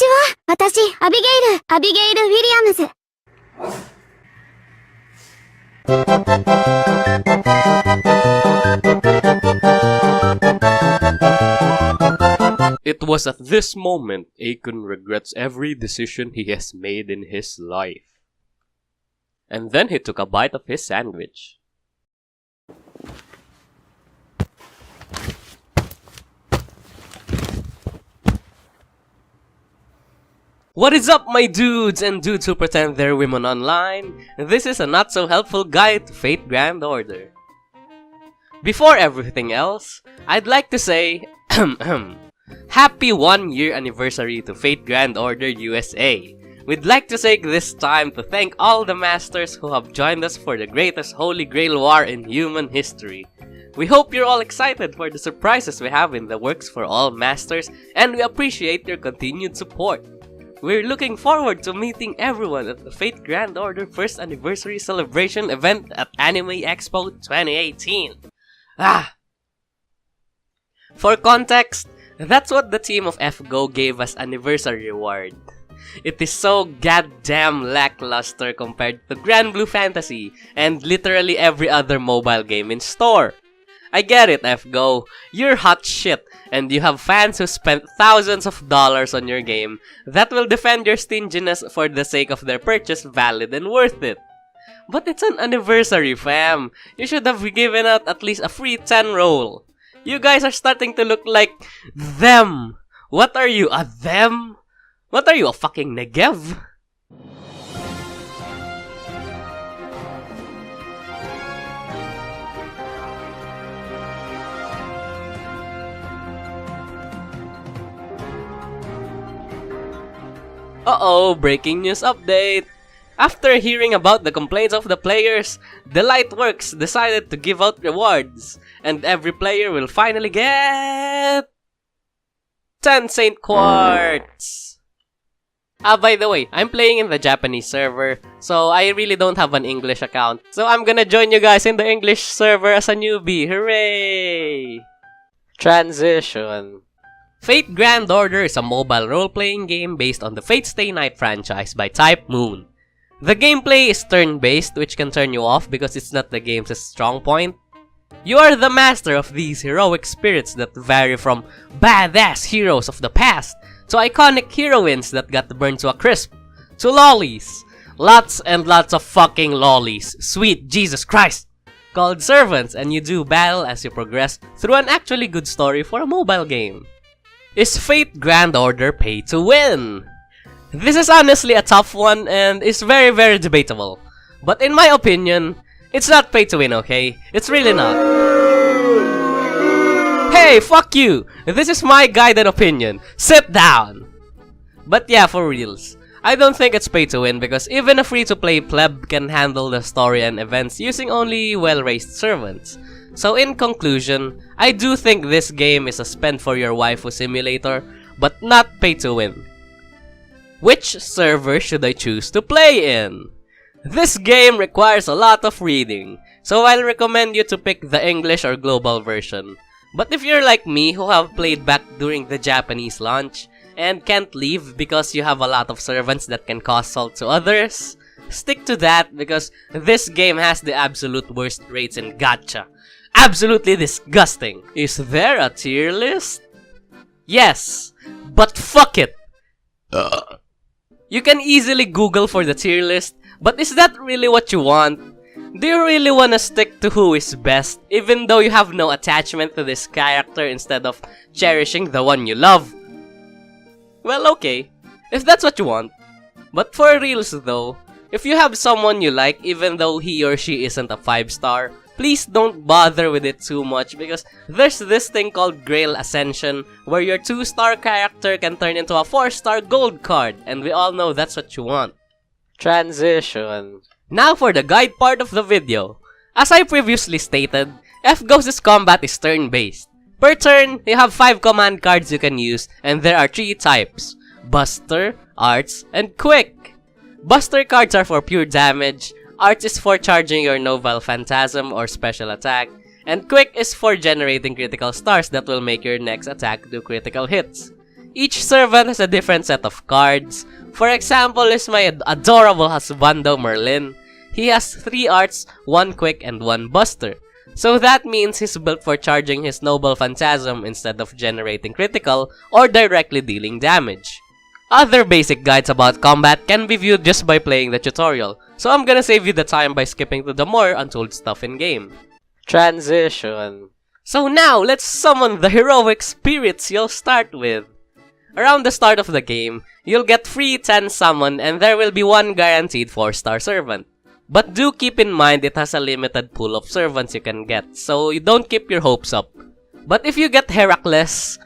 ちは。私、アビゲイル・ウィリアムズ。It was at this moment Akon regrets every decision he has made in his life. And then he took a bite of his sandwich. What is up, my dudes and dudes who pretend they're women online? This is a not so helpful guide to Fate Grand Order. Before everything else, I'd like to say happy 1-year anniversary to Fate Grand Order USA. We'd like to take this time to thank all the masters who have joined us for the greatest Holy Grail war in human history. We hope you're all excited for the surprises we have in the works for all masters, and we appreciate your continued support. We're looking forward to meeting everyone at the Fate Grand Order 1st Anniversary Celebration event at Anime Expo 2018. For context, that's what the team of FGO gave us anniversary reward. It is so goddamn lackluster compared to Grand Blue Fantasy and literally every other mobile game in store. I get it, FGO. You're hot shit, and you have fans who spent thousands of dollars on your game that will defend your stinginess for the sake of their purchase valid and worth it. But it's an anniversary, fam. You should have given out at least a free 10 roll. You guys are starting to look like them. What are you, a them? What are you, a fucking Negev? Uh-oh, breaking news update! After hearing about the complaints of the players, Delightworks decided to give out rewards, and every player will finally get 10 Saint Quartz! By the way, I'm playing in the Japanese server, so I really don't have an English account. So I'm gonna join you guys in the English server as a newbie. Hooray! Transition. Fate Grand Order is a mobile role-playing game based on the Fate Stay Night franchise by Type Moon. The gameplay is turn-based, which can turn you off because it's not the game's strong point. You are the master of these heroic spirits that vary from badass heroes of the past to iconic heroines that got burned to a crisp, to lollies. Lots and lots of fucking lollies. Sweet Jesus Christ! Called servants, and you do battle as you progress through an actually good story for a mobile game. Is Fate Grand Order pay to win? This is honestly a tough one and is very debatable. But in my opinion, it's not pay to win, okay? It's really not. Hey, fuck you! This is my guided opinion. Sit down! But yeah, for reals, I don't think it's pay to win because even a free-to-play pleb can handle the story and events using only well-raised servants. So in conclusion, I do think this game is a spend for your waifu simulator, but not pay to win. Which server should I choose to play in? This game requires a lot of reading, so I'll recommend you to pick the English or global version. But if you're like me who have played back during the Japanese launch, and can't leave because you have a lot of servants that can cause salt to others, stick to that because this game has the absolute worst rates in gacha. Absolutely disgusting. Is there a tier list? Yes, but fuck it. You can easily Google for the tier list, but is that really what you want? Do you really wanna stick to who is best, even though you have no attachment to this character instead of cherishing the one you love? Well, okay, if that's what you want. But for reals though, if you have someone you like even though he or she isn't a 5-star, please don't bother with it too much because there's this thing called Grail Ascension where your 2-star character can turn into a 4-star gold card, and we all know that's what you want. Transition. Now for the guide part of the video. As I previously stated, FGO's combat is turn-based. Per turn, you have 5 command cards you can use, and there are 3 types: Buster, Arts, and Quick. Buster cards are for pure damage, Arts is for charging your Novel Phantasm or special attack, and Quick is for generating critical stars that will make your next attack do critical hits. Each servant has a different set of cards. For example is my adorable husbando Merlin. He has 3 arts, 1 quick and 1 buster. So that means he's built for charging his noble phantasm instead of generating critical or directly dealing damage. Other basic guides about combat can be viewed just by playing the tutorial, so I'm gonna save you the time by skipping to the more untold stuff in game. Transition. So now, let's summon the heroic spirits you'll start with. Around the start of the game, you'll get free 10 summon and there will be 1 guaranteed 4-star servant. But do keep in mind it has a limited pool of servants you can get, so you don't keep your hopes up. But if you get Heracles,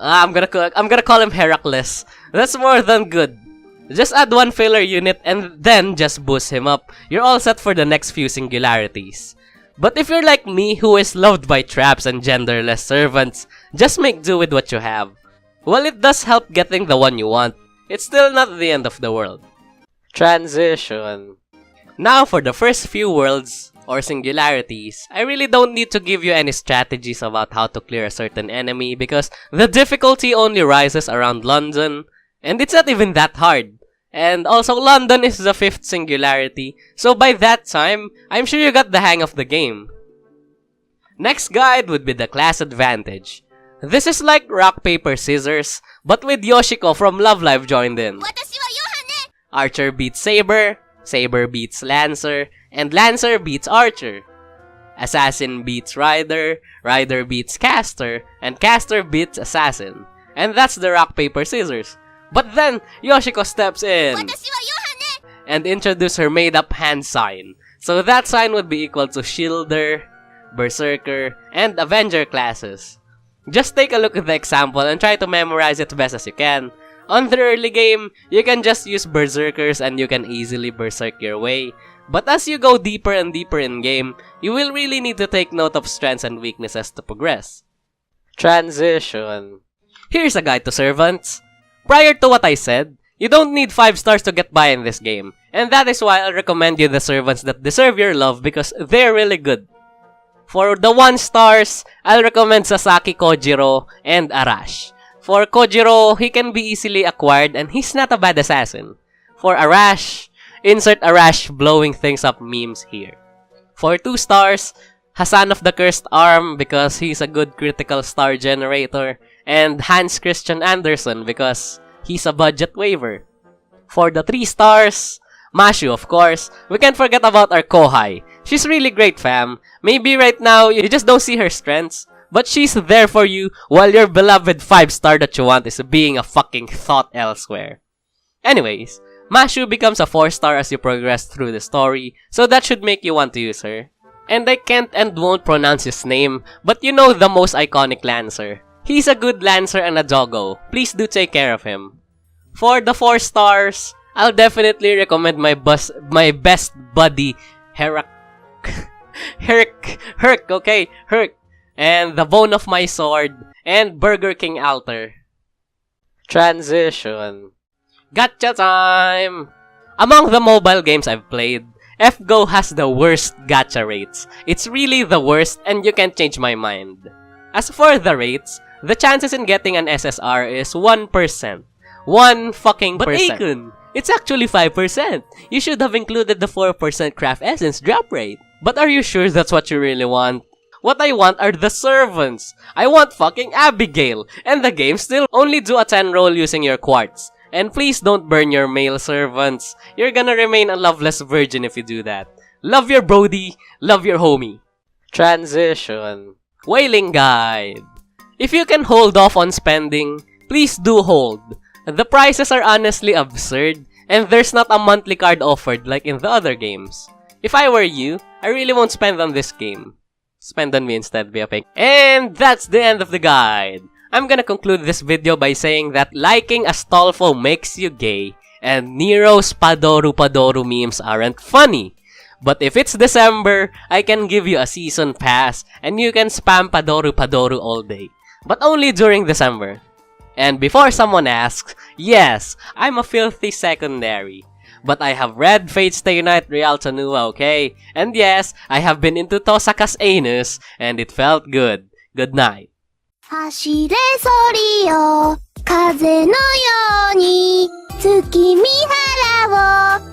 I'm gonna call him Heracles. That's more than good. Just add 1 filler unit and then just boost him up. You're all set for the next few singularities. But if you're like me, who is loved by traps and genderless servants, just make do with what you have. While it does help getting the one you want, it's still not the end of the world. Transition. Now for the first few worlds, or singularities, I really don't need to give you any strategies about how to clear a certain enemy because the difficulty only rises around London, and it's not even that hard. And also, London is the 5th singularity, so by that time, I'm sure you got the hang of the game. Next guide would be the class advantage. This is like rock, paper, scissors, but with Yoshiko from Love Live joined in. Archer beats Saber, Saber beats Lancer, and Lancer beats Archer. Assassin beats Rider, Rider beats Caster, and Caster beats Assassin. And that's the rock, paper, scissors. But then, Yoshiko steps in and introduces her made-up hand sign. So that sign would be equal to Shielder, Berserker, and Avenger classes. Just take a look at the example and try to memorize it best as you can. On the early game, you can just use Berserkers and you can easily Berserk your way. But as you go deeper and deeper in game, you will really need to take note of strengths and weaknesses to progress. Transition. Here's a guide to servants. Prior to what I said, you don't need 5 stars to get by in this game, and that is why I'll recommend you the servants that deserve your love because they're really good. For the 1 stars, I'll recommend Sasaki Kojiro and Arash. For Kojiro, he can be easily acquired and he's not a bad assassin. For Arash, insert Arash blowing things up memes here. For 2 stars, Hassan of the Cursed Arm because he's a good critical star generator, and Hans Christian Andersen because he's a budget waiver. For the 3 stars, Mashu of course, we can't forget about our Kohai. She's really great fam. Maybe right now you just don't see her strengths, but she's there for you while your beloved 5-star that you want is being a fucking thought elsewhere. Anyways, Mashu becomes a 4-star as you progress through the story, so that should make you want to use her. And I can't and won't pronounce his name, but you know the most iconic Lancer. He's a good Lancer and a doggo. Please do take care of him. For the 4 stars, I'll definitely recommend my best buddy, Herc, and the Bone of My Sword, and Burger King Alter. Transition. Gotcha time! Among the mobile games I've played, FGO has the worst gacha rates. It's really the worst and you can't change my mind. As for the rates, the chances in getting an SSR is 1%. 1 fucking percent. But Akun, it's actually 5%. You should have included the 4% craft essence drop rate. But are you sure that's what you really want? What I want are the servants. I want fucking Abigail. And the game still only do a 10 roll using your quartz. And please don't burn your male servants. You're gonna remain a loveless virgin if you do that. Love your brody, love your homie. Transition. Whaling Guide. If you can hold off on spending, please do hold. The prices are honestly absurd, and there's not a monthly card offered like in the other games. If I were you, I really won't spend on this game. Spend on me instead, Biaping. And that's the end of the guide. I'm gonna conclude this video by saying that liking Astolfo makes you gay, and Nero's Padoru memes aren't funny. But if it's December, I can give you a season pass, and you can spam Padoru all day. But only during December. And before someone asks, yes, I'm a filthy secondary. But I have read Fate Stay Night Real Tanua, okay? And yes, I have been into Tosaka's anus, and it felt good. Good night. 走れソリよ、風のように月見原を